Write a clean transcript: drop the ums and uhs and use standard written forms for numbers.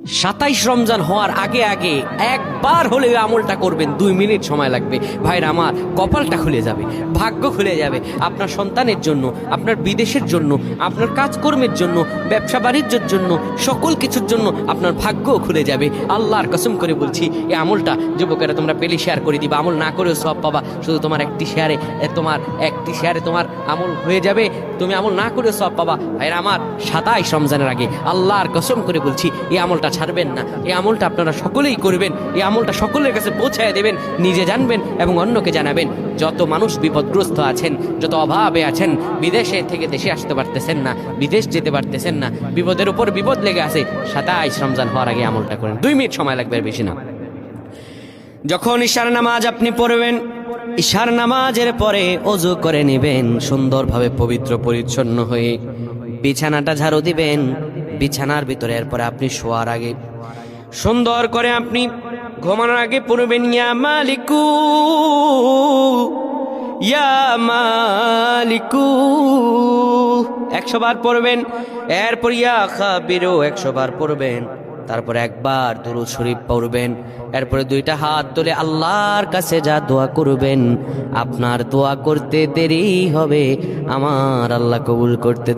27 রমজান হওয়ার আগে আগে একবার হলে আমলটা করবেন, 2 মিনিট সময় লাগবে। ভাইরা আমার, কপালটা খুলে যাবে, ভাগ্য খুলে যাবে। আপনার সন্তানের জন্য, আপনার বিদেশের জন্য, আপনার কাজকর্মের জন্য, ব্যবসা বাণিজ্যের জন্য, সকল কিছুর জন্য আপনার ভাগ্যও খুলে যাবে। আল্লাহর কসম করে বলছি, এই আমলটা যুবকেরা তোমরা পেলে শেয়ার করে দিবা। আমল না করেও সব পাবা, শুধু তোমার একটি শেয়ারে তোমার আমল হয়ে যাবে। তুমি আমল না করেও সব পাবা। ভাইরা আমার, 27 রমজানের আগে আল্লাহর কসম করে বলছি, এই আমলটা ছাড়বেন না। এই আমলটা আপনারা সকলেই করবেন, এই আমলটা সকলের কাছে পৌঁছায় দেবেন, নিজে জানবেন এবং অন্যকে জানাবেন। যত মানুষ বিপদগ্রস্ত আছেন, যত অভাবে আছেন, বিদেশে থেকে দেশে আসতে পারতেছেন না, বিদেশ যেতে পারতেছেন না, বিপদের উপর বিপদ লেগে আছে, 27 রমজান হওয়ার আগে আমলটা করেন। 2 মিনিট সময় লাগবে, আর বেশি না। যখন ঈশার নামাজ আপনি পড়বেন, ঈশার নামাজের পরে ওযু করে নেবেন, সুন্দরভাবে পবিত্র পরিচ্ছন্ন হয়ে বিছানাটা ঝাড়ু দিবেন। বিছানার ভিতরে এরপরে আপনি শোয়ার আগে সুন্দর করে আপনি ঘুমানোর আগে পড়বেন, ইয়া মালিকু ইয়া মালিকু 100 বার পড়বেন। এরপর ইয়া খাবিরু 100 বার পড়বেন। তারপরে একবার দুরূদ শরীফ পড়বেন। এরপরে 2টা হাত তুলে আল্লাহর কাছে যা দোয়া করবেন, আপনার দোয়া করতে দেরি হবে, আমার আল্লাহ কবুল করতে দেরি